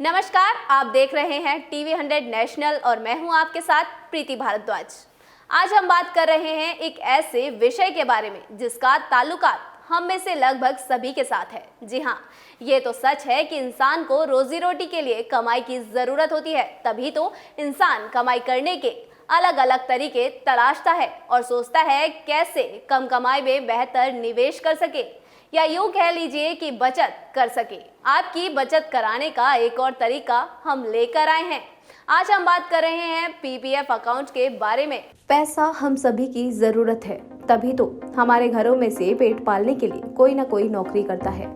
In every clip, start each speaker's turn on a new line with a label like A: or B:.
A: नमस्कार, आप देख रहे हैं टीवी 100 नेशनल और मैं हूं आपके साथ प्रीति भारद्वाज। आज हम बात कर रहे हैं एक ऐसे विषय के बारे में जिसका ताल्लुकात हम में से लगभग सभी के साथ है। जी हाँ, ये तो सच है कि इंसान को रोजी रोटी के लिए कमाई की ज़रूरत होती है, तभी तो इंसान कमाई करने के अलग अलग तरीके तलाशता है और सोचता है कैसे कम कमाई में बेहतर निवेश कर सके या यूं कह लीजिए कि बचत कर सके। आपकी बचत कराने का एक और तरीका हम लेकर आए हैं। आज हम बात कर रहे हैं पीपीएफ अकाउंट के बारे में। पैसा हम सभी की जरूरत है, तभी तो हमारे घरों में से पेट पालने के लिए कोई ना कोई नौकरी करता है।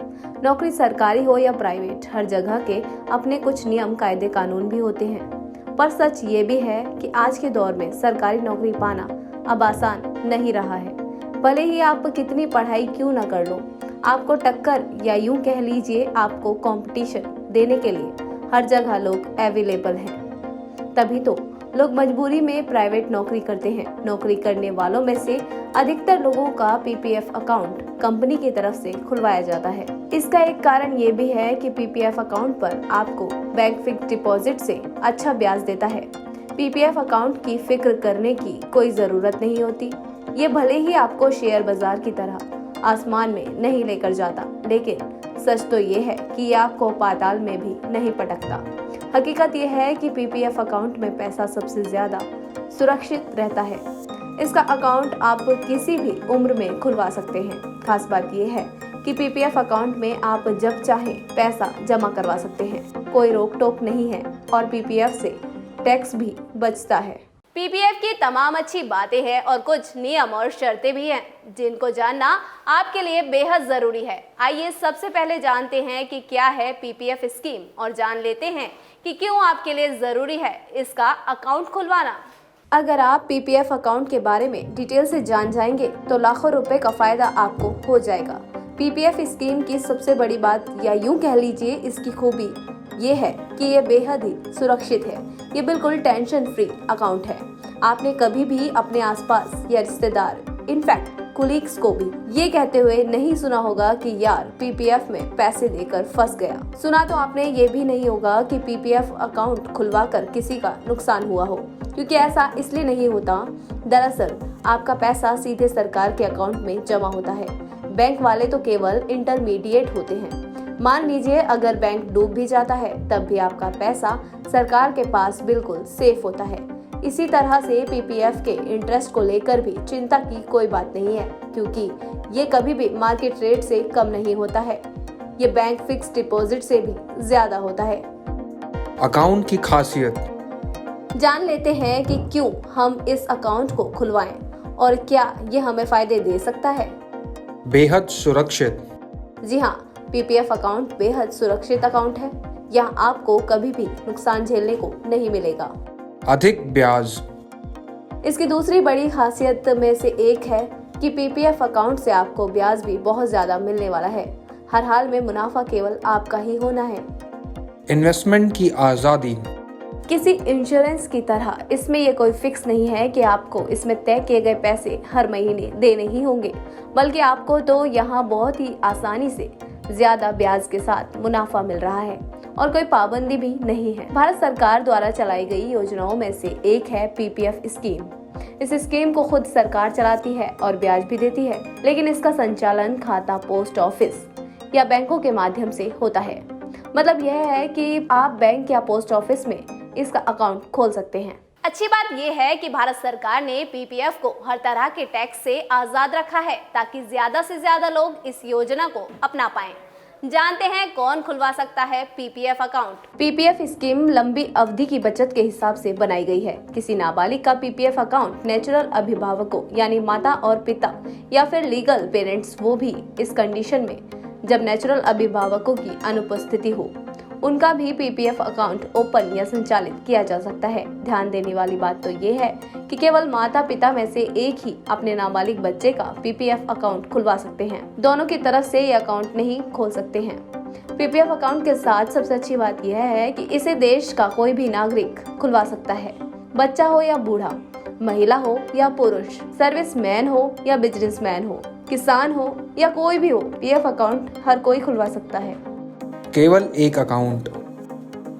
A: नौकरी सरकारी हो या प्राइवेट, हर जगह के अपने कुछ नियम कायदे कानून भी होते हैं। पर सच ये भी है कि आज के दौर में सरकारी नौकरी पाना अब आसान नहीं रहा है। भले ही आप कितनी पढ़ाई क्यों न कर लो, आपको टक्कर या यूं कह लीजिए आपको कंपटीशन देने के लिए हर जगह लोग अवेलेबल हैं। तभी तो लोग मजबूरी में प्राइवेट नौकरी करते हैं। नौकरी करने वालों में से अधिकतर लोगों का पीपीएफ अकाउंट कंपनी की तरफ से खुलवाया जाता है। इसका एक कारण ये भी है कि पीपीएफ अकाउंट पर आपको बैंक फिक्स डिपॉजिट से अच्छा ब्याज देता है। पीपीएफ अकाउंट की फिक्र करने की कोई जरूरत नहीं होती। ये भले ही आपको शेयर बाजार की तरह आसमान में नहीं लेकर जाता, लेकिन सच तो ये है कि ये आपको पाताल में भी नहीं पटकता। हकीकत ये है कि पीपीएफ अकाउंट में पैसा सबसे ज्यादा सुरक्षित रहता है। इसका अकाउंट आप किसी भी उम्र में खुलवा सकते हैं। खास बात ये है कि पीपीएफ अकाउंट में आप जब चाहे पैसा जमा करवा सकते हैं। कोई रोक टोक नहीं है और पीपीएफ से टैक्स भी बचता है। पीपीएफ की तमाम अच्छी बातें हैं और कुछ नियम और शर्तें भी हैं जिनको जानना आपके लिए बेहद जरूरी है। आइए सबसे पहले जानते हैं कि क्या है पीपीएफ स्कीम और जान लेते हैं कि क्यों आपके लिए जरूरी है इसका अकाउंट खुलवाना। अगर आप पीपीएफ अकाउंट के बारे में डिटेल से जान जाएंगे तो लाखों रुपए का फायदा आपको हो जाएगा। पीपीएफ स्कीम की सबसे बड़ी बात या यूं कह लीजिए इसकी खूबी ये है कि ये बेहद ही सुरक्षित है। ये बिल्कुल टेंशन फ्री अकाउंट है। आपने कभी भी अपने आसपास या रिश्तेदार, इनफैक्ट कुलीग्स को भी ये कहते हुए नहीं सुना होगा कि यार पीपीएफ में पैसे देकर फंस गया। सुना तो आपने ये भी नहीं होगा कि पीपीएफ अकाउंट खुलवाकर किसी का नुकसान हुआ हो, क्योंकि ऐसा इसलिए नहीं होता। दरअसल आपका पैसा सीधे सरकार के अकाउंट में जमा होता है। बैंक वाले तो केवल इंटरमीडिएट होते हैं। मान लीजिए अगर बैंक डूब भी जाता है तब भी आपका पैसा सरकार के पास बिल्कुल सेफ होता है। इसी तरह से पीपीएफ के इंटरेस्ट को लेकर भी चिंता की कोई बात नहीं है, क्योंकि ये कभी भी मार्केट रेट से कम नहीं होता है। ये बैंक फिक्स डिपॉजिट से भी ज्यादा होता है।
B: अकाउंट की खासियत
A: जान लेते हैं कि क्यों हम इस अकाउंट को खुलवाएं और क्या ये हमें फायदे दे सकता है।
B: बेहद सुरक्षित।
A: जी हाँ, पीपीएफ अकाउंट बेहद सुरक्षित अकाउंट है। यहाँ आपको कभी भी नुकसान झेलने को नहीं मिलेगा।
B: अधिक ब्याज।
A: इसकी दूसरी बड़ी खासियत में से एक है कि पीपीएफ अकाउंट से आपको ब्याज भी बहुत ज्यादा मिलने वाला है। हर हाल में मुनाफा केवल आपका ही होना है।
B: इन्वेस्टमेंट की आजादी।
A: किसी इंश्योरेंस की तरह इसमें ये कोई फिक्स नहीं है कि आपको इसमें तय किए गए पैसे हर महीने देने ही होंगे, बल्कि आपको तो यहाँ बहुत ही आसानी से ज्यादा ब्याज के साथ मुनाफा मिल रहा है और कोई पाबंदी भी नहीं है। भारत सरकार द्वारा चलाई गई योजनाओं में से एक है पीपीएफ स्कीम। इस स्कीम को खुद सरकार चलाती है और ब्याज भी देती है, लेकिन इसका संचालन खाता पोस्ट ऑफिस या बैंकों के माध्यम से होता है। मतलब यह है कि आप बैंक या पोस्ट ऑफिस में इसका अकाउंट खोल सकते हैं। अच्छी बात यह है कि भारत सरकार ने पीपीएफ को हर तरह के टैक्स से आजाद रखा है ताकि ज्यादा से ज्यादा लोग इस योजना को अपना पाएं। जानते हैं कौन खुलवा सकता है पीपीएफ अकाउंट। पीपीएफ स्कीम लंबी अवधि की बचत के हिसाब से बनाई गई है। किसी नाबालिग का पीपीएफ अकाउंट नेचुरल अभिभावकों यानी माता और पिता या फिर लीगल पेरेंट्स, वो भी इस कंडीशन में जब नेचुरल अभिभावकों की अनुपस्थिति हो, उनका भी पीपीएफ अकाउंट ओपन या संचालित किया जा सकता है। ध्यान देने वाली बात तो ये है कि केवल माता पिता में से एक ही अपने नाबालिग बच्चे का पीपीएफ अकाउंट खुलवा सकते हैं। दोनों की तरफ से ये अकाउंट नहीं खोल सकते हैं। पीपीएफ अकाउंट के साथ सबसे अच्छी बात यह है कि इसे देश का कोई भी नागरिक खुलवा सकता है। बच्चा हो या बूढ़ा, महिला हो या पुरुष, सर्विसमैन हो या बिजनेसमैन हो, किसान हो या कोई भी हो, पीपीएफ अकाउंट हर कोई खुलवा सकता है।
B: केवल एक अकाउंट।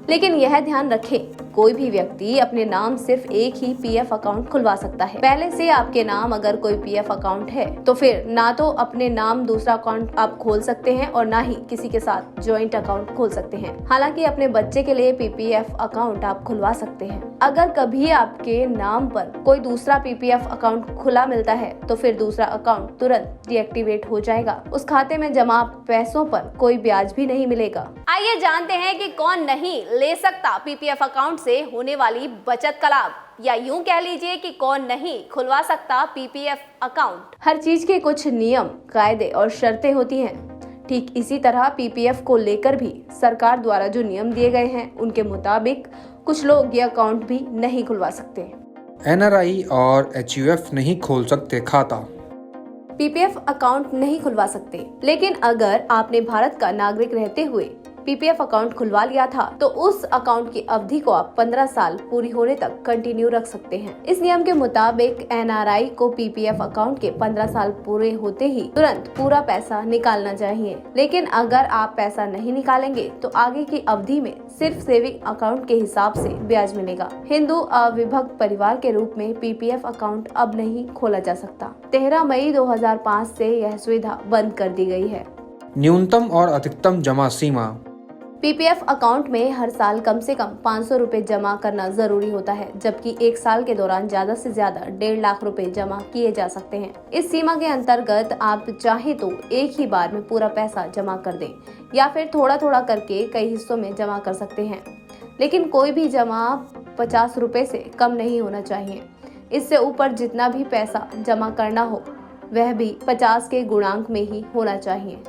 A: लेकिन यह ध्यान रखें, कोई भी व्यक्ति अपने नाम सिर्फ एक ही पीएफ अकाउंट खुलवा सकता है। पहले से आपके नाम अगर कोई पीएफ अकाउंट है तो फिर ना तो अपने नाम दूसरा अकाउंट आप खोल सकते हैं और ना ही किसी के साथ ज्वाइंट अकाउंट खोल सकते हैं। हालांकि अपने बच्चे के लिए पीपीएफ अकाउंट आप खुलवा सकते हैं। अगर कभी आपके नाम पर कोई दूसरा पीपीएफ अकाउंट खुला मिलता है तो फिर दूसरा अकाउंट तुरंत डीएक्टिवेट हो जाएगा। उस खाते में जमा पैसों पर कोई ब्याज भी नहीं मिलेगा। आइए जानते हैं कि कौन नहीं ले सकता पीपीएफ अकाउंट से होने वाली बचत का लाभ, या यूं कह लीजिए कि कौन नहीं खुलवा सकता पीपीएफ अकाउंट। हर चीज के कुछ नियम, कायदे और शर्तें होती हैं। ठीक इसी तरह पीपीएफ को लेकर भी सरकार द्वारा जो नियम दिए गए हैं उनके मुताबिक कुछ लोग ये अकाउंट भी नहीं खुलवा सकते।
B: एनआरआई और एचयूएफ नहीं खोल सकते खाता।
A: पीपीएफ अकाउंट नहीं खुलवा सकते, लेकिन अगर आपने भारत का नागरिक रहते हुए पीपीएफ अकाउंट खुलवा लिया था तो उस अकाउंट की अवधि को आप 15 साल पूरी होने तक कंटिन्यू रख सकते हैं। इस नियम के मुताबिक एनआरआई को पीपीएफ अकाउंट के 15 साल पूरे होते ही तुरंत पूरा पैसा निकालना चाहिए। लेकिन अगर आप पैसा नहीं निकालेंगे तो आगे की अवधि में सिर्फ सेविंग अकाउंट के हिसाब से ब्याज मिलेगा। हिंदू अविभक्त परिवार के रूप में पीपीएफ अकाउंट अब नहीं खोला जा सकता। 13 मई 2005 से यह सुविधा बंद कर दी गई है।
B: न्यूनतम और अधिकतम जमा सीमा।
A: पीपीएफ अकाउंट में हर साल कम से कम 500 रुपए जमा करना जरूरी होता है, जबकि एक साल के दौरान ज्यादा से ज्यादा 1.5 लाख रुपए जमा किए जा सकते हैं। इस सीमा के अंतर्गत आप चाहे तो एक ही बार में पूरा पैसा जमा कर दें या फिर थोड़ा थोड़ा करके कई हिस्सों में जमा कर सकते हैं। लेकिन कोई भी जमा 50 रुपए से कम नहीं होना चाहिए। इससे ऊपर जितना भी पैसा जमा करना हो वह भी 50 के गुणांक में ही होना चाहिए।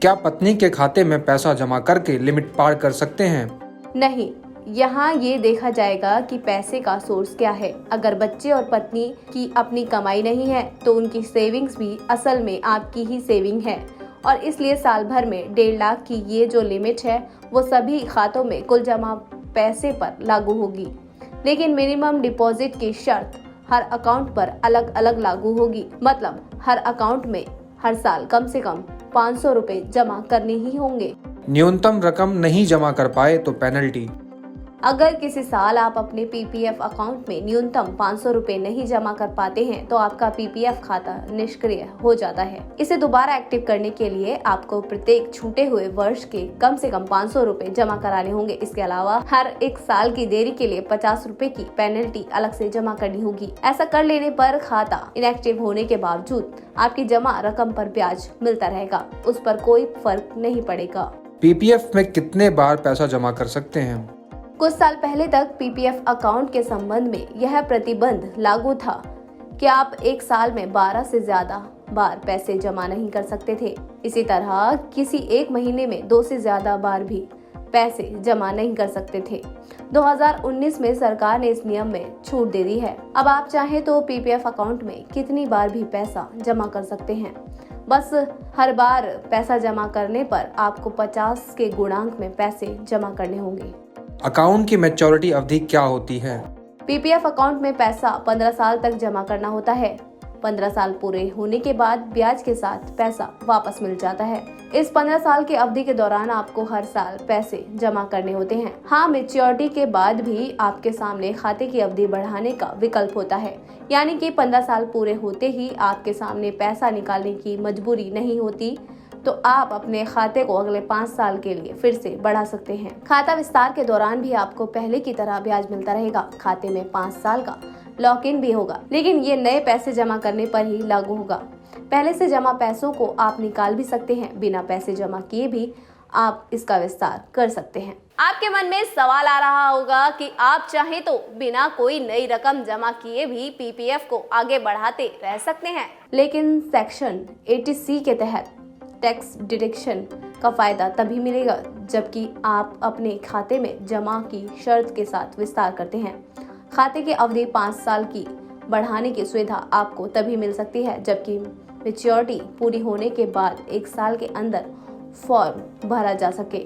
B: क्या पत्नी के खाते में पैसा जमा करके लिमिट पार कर सकते हैं?
A: नहीं, यहाँ ये देखा जाएगा कि पैसे का सोर्स क्या है। अगर बच्चे और पत्नी की अपनी कमाई नहीं है तो उनकी सेविंग्स भी असल में आपकी ही सेविंग है और इसलिए साल भर में 1.5 लाख की ये जो लिमिट है वो सभी खातों में कुल जमा पैसे पर लागू होगी। लेकिन मिनिमम डिपॉजिट की शर्त हर अकाउंट पर अलग अलग लागू होगी। मतलब हर अकाउंट में हर साल कम से कम 500 रुपए जमा करने ही होंगे।
B: न्यूनतम रकम नहीं जमा कर पाए तो पेनल्टी।
A: अगर किसी साल आप अपने पीपीएफ अकाउंट में न्यूनतम 500 रुपए नहीं जमा कर पाते हैं तो आपका पीपीएफ खाता निष्क्रिय हो जाता है। इसे दोबारा एक्टिव करने के लिए आपको प्रत्येक छूटे हुए वर्ष के कम से कम 500 रुपए जमा कराने होंगे। इसके अलावा हर एक साल की देरी के लिए 50 रुपए की पेनल्टी अलग से जमा करनी होगी। ऐसा कर लेने पर खाता इनएक्टिव होने के बावजूद आपकी जमा रकम पर ब्याज मिलता रहेगा, उस पर कोई फर्क नहीं पड़ेगा।
B: पीपीएफ में कितने बार पैसा जमा कर सकते हैं?
A: कुछ साल पहले तक पीपीएफ अकाउंट के संबंध में यह प्रतिबंध लागू था कि आप एक साल में 12 से ज्यादा बार पैसे जमा नहीं कर सकते थे। इसी तरह किसी एक महीने में 2 से ज्यादा बार भी पैसे जमा नहीं कर सकते थे। 2019 में सरकार ने इस नियम में छूट दे दी है। अब आप चाहें तो पीपीएफ अकाउंट में कितनी बार भी पैसा जमा कर सकते हैं। बस हर बार पैसा जमा करने पर आपको 50 के गुणांक में पैसे जमा करने होंगे।
B: अकाउंट की मैच्योरिटी अवधि क्या होती है?
A: पीपीएफ अकाउंट में पैसा 15 साल तक जमा करना होता है। 15 साल पूरे होने के बाद ब्याज के साथ पैसा वापस मिल जाता है। इस 15 साल की अवधि के दौरान आपको हर साल पैसे जमा करने होते हैं। हाँ, मैच्योरिटी के बाद भी आपके सामने खाते की अवधि बढ़ाने का विकल्प होता है, यानी कि 15 साल पूरे होते ही आपके सामने पैसा निकालने की मजबूरी नहीं होती, तो आप अपने खाते को अगले 5 साल के लिए फिर से बढ़ा सकते हैं। खाता विस्तार के दौरान भी आपको पहले की तरह ब्याज मिलता रहेगा। खाते में 5 साल का लॉक इन भी होगा, लेकिन ये नए पैसे जमा करने पर ही लागू होगा। पहले से जमा पैसों को आप निकाल भी सकते हैं, बिना पैसे जमा किए भी आप इसका विस्तार कर सकते हैं। आपके मन में सवाल आ रहा होगा कि आप चाहें तो बिना कोई नई रकम जमा किए भी पीपीएफ को आगे बढ़ाते रह सकते हैं, लेकिन सेक्शन 80C के तहत टैक्स डिडक्शन का फायदा तभी मिलेगा जबकि आप अपने खाते में जमा की शर्त के साथ विस्तार करते हैं। खाते की अवधि 5 साल की बढ़ाने की सुविधा आपको तभी मिल सकती है जबकि मैच्योरिटी पूरी होने के बाद 1 साल के अंदर फॉर्म भरा जा सके।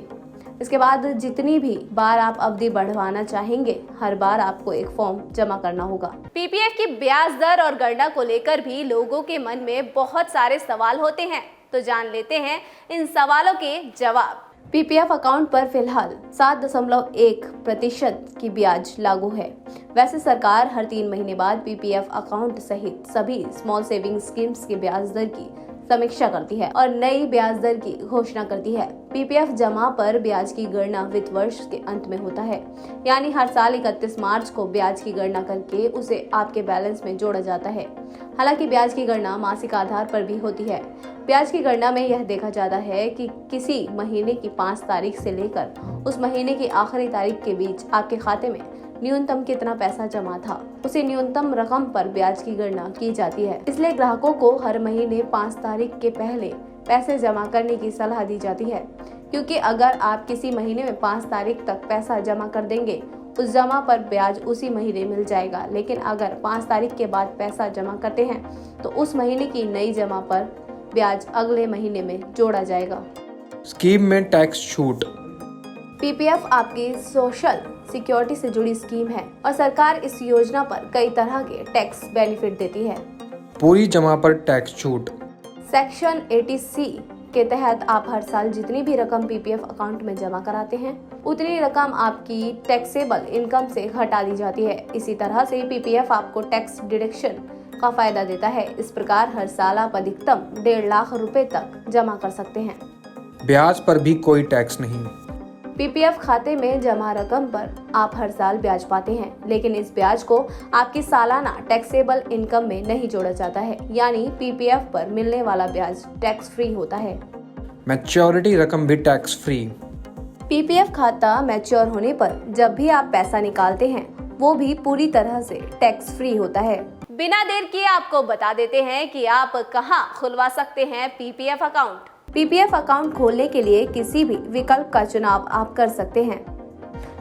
A: इसके बाद जितनी भी बार आप अवधि बढ़वाना चाहेंगे, हर बार आपको एक फॉर्म जमा करना होगा। पीपीएफ की ब्याज दर और गणना को लेकर भी लोगों के मन में बहुत सारे सवाल होते हैं, तो जान लेते हैं इन सवालों के जवाब। पीपीएफ अकाउंट पर फिलहाल 7.1% की ब्याज लागू है। वैसे सरकार हर 3 महीने बाद पीपीएफ अकाउंट सहित सभी स्मॉल सेविंग स्कीम्स की ब्याज दर की समीक्षा करती है और नई ब्याज दर की घोषणा करती है। पीपीएफ जमा पर ब्याज की गणना वित्त वर्ष के अंत में होता है, यानी हर साल 31 मार्च को ब्याज की गणना करके उसे आपके बैलेंस में जोड़ा जाता है। हालांकि ब्याज की गणना मासिक आधार पर भी होती है। ब्याज की गणना में यह देखा जाता है कि किसी महीने की 5 तारीख से लेकर उस महीने की आखिरी तारीख के बीच आपके खाते में न्यूनतम कितना पैसा जमा था, उसी न्यूनतम रकम पर ब्याज की गणना की जाती है। इसलिए ग्राहकों को हर महीने 5 तारीख के पहले पैसे जमा करने की सलाह दी जाती है, क्योंकि अगर आप किसी महीने में 5 तारीख तक पैसा जमा कर देंगे, उस जमा पर ब्याज उसी महीने मिल जाएगा। लेकिन अगर 5 तारीख के बाद पैसा जमा करते हैं तो उस महीने की नई जमा पर ब्याज अगले महीने में जोड़ा जाएगा।
B: स्कीम में टैक्स छूट।
A: पीपीएफ आपकी सोशल सिक्योरिटी से जुड़ी स्कीम है और सरकार इस योजना पर कई तरह के टैक्स बेनिफिट देती है।
B: पूरी जमा पर टैक्स छूट।
A: सेक्शन 80C के तहत आप हर साल जितनी भी रकम पीपीएफ अकाउंट में जमा कराते हैं, उतनी रकम आपकी टैक्सेबल इनकम से घटा दी जाती है। इसी तरह से पीपीएफ आपको टैक्स डिडक्शन का फायदा देता है। इस प्रकार हर साल आप अधिकतम 1.5 लाख रुपए तक जमा कर सकते हैं।
B: ब्याज पर भी कोई टैक्स नहीं।
A: पीपीएफ खाते में जमा रकम पर आप हर साल ब्याज पाते हैं, लेकिन इस ब्याज को आपकी सालाना टैक्सेबल इनकम में नहीं जोड़ा जाता है, यानी पीपीएफ पर मिलने वाला ब्याज टैक्स फ्री होता है।
B: मैच्योरिटी रकम भी टैक्स फ्री।
A: पीपीएफ खाता मैच्योर होने पर जब भी आप पैसा निकालते हैं, वो भी पूरी तरह से टैक्स फ्री होता है। बिना देर किए आपको बता देते हैं कि आप कहां खुलवा सकते हैं पीपीएफ अकाउंट। पीपीएफ अकाउंट खोलने के लिए किसी भी विकल्प का चुनाव आप कर सकते हैं।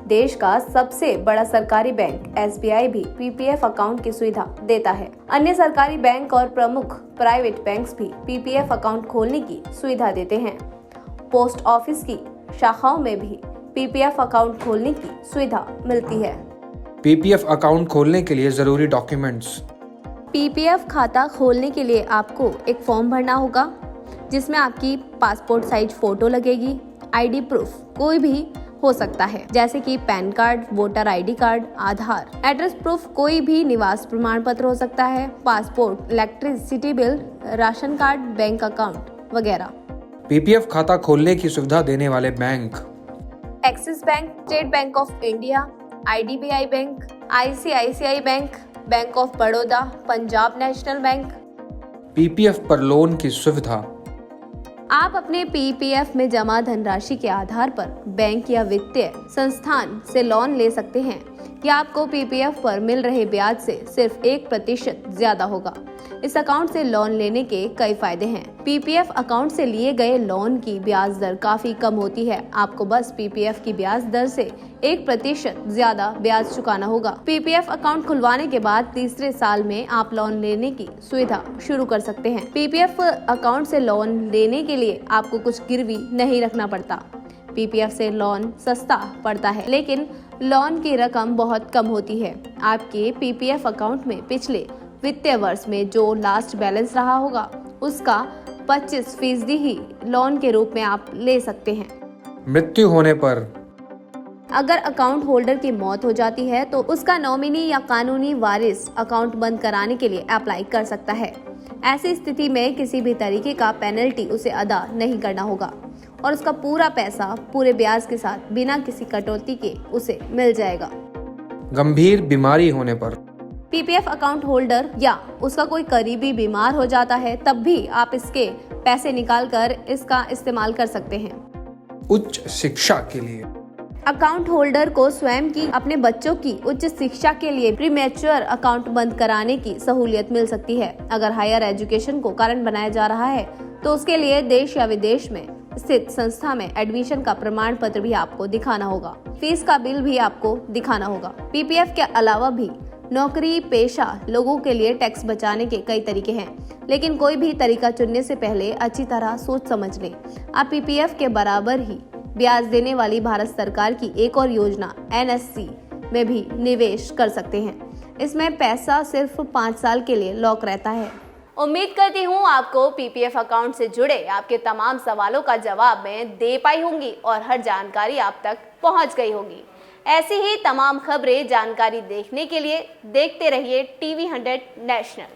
A: देश का सबसे बड़ा सरकारी बैंक एसबीआई भी पीपीएफ अकाउंट की सुविधा देता है। अन्य सरकारी बैंक और प्रमुख प्राइवेट बैंक्स भी पीपीएफ अकाउंट खोलने की सुविधा देते हैं। पोस्ट ऑफिस की शाखाओं में भी पीपीएफ अकाउंट खोलने की सुविधा मिलती है।
B: पीपीएफ अकाउंट खोलने के लिए जरूरी डॉक्यूमेंट्स।
A: पीपीएफ खाता खोलने के लिए आपको एक फॉर्म भरना होगा, जिसमें आपकी पासपोर्ट साइज फोटो लगेगी। आईडी प्रूफ कोई भी हो सकता है, जैसे कि PAN card, voter ID card, Aadhaar. Address proof कोई भी निवास प्रमाण पत्र हो सकता है, passport, electricity bill, ration card, bank account वगैरह।
B: पीपीएफ खाता खोलने की सुविधा देने वाले bank:
A: Axis Bank, State Bank of India, IDBI Bank, ICICI Bank, Bank of Baroda, Punjab National Bank.
B: PPF पर लोन की सुविधा।
A: आप अपने पीपीएफ में जमा धनराशि के आधार पर बैंक या वित्तीय संस्थान से लोन ले सकते हैं। यह आपको पीपीएफ पर मिल रहे ब्याज से सिर्फ 1% ज्यादा होगा। इस अकाउंट से लोन लेने के कई फायदे हैं। पीपीएफ अकाउंट से लिए गए लोन की ब्याज दर काफी कम होती है। आपको बस पीपीएफ की ब्याज दर से 1% ज्यादा ब्याज चुकाना होगा। पीपीएफ अकाउंट खुलवाने के बाद तीसरे साल में आप लोन लेने की सुविधा शुरू कर सकते हैं। पीपीएफ अकाउंट से लोन लेने के लिए आपको कुछ गिरवी नहीं रखना पड़ता। पीपीएफ से लोन सस्ता पड़ता है, लेकिन लोन की रकम बहुत कम होती है। आपके पीपीएफ अकाउंट में पिछले वित्तीय वर्ष में जो लास्ट बैलेंस रहा होगा, उसका 25% ही लोन के रूप में आप ले सकते हैं।
B: मृत्यु होने पर
A: अगर अकाउंट होल्डर की मौत हो जाती है तो उसका नॉमिनी या कानूनी वारिस अकाउंट बंद कराने के लिए अप्लाई कर सकता है। ऐसी स्थिति में किसी भी तरीके का पेनल्टी उसे अदा नहीं करना होगा और उसका पूरा पैसा पूरे ब्याज के साथ बिना किसी कटौती के उसे मिल जाएगा।
B: गंभीर बीमारी होने पर
A: पीपीएफ अकाउंट होल्डर या उसका कोई करीबी बीमार हो जाता है, तब भी आप इसके पैसे निकालकर इसका इस्तेमाल कर सकते हैं।
B: उच्च शिक्षा के लिए
A: अकाउंट होल्डर को स्वयं की अपने बच्चों की उच्च शिक्षा के लिए प्रीमेच्योर अकाउंट बंद कराने की सहूलियत मिल सकती है। अगर हायर एजुकेशन को कारण बनाया जा रहा है तो उसके लिए देश या विदेश में स्थित संस्था में एडमिशन का प्रमाण पत्र भी आपको दिखाना होगा। फीस का बिल भी आपको दिखाना होगा। पीपीएफ के अलावा भी नौकरी पेशा लोगों के लिए टैक्स बचाने के कई तरीके हैं, लेकिन कोई भी तरीका चुनने से पहले अच्छी तरह सोच समझ लें। आप पीपीएफ के बराबर ही ब्याज देने वाली भारत सरकार की एक और योजना एनएससी में भी निवेश कर सकते हैं। इसमें पैसा सिर्फ 5 साल के लिए लॉक रहता है उम्मीद करती हूँ आपको पीपीएफ अकाउंट से जुड़े आपके तमाम सवालों का जवाब मैं दे पाई होंगी और हर जानकारी आप तक पहुँच गई होगी। ऐसी ही तमाम खबरें जानकारी देखने के लिए देखते रहिए टीवी 100 नेशनल।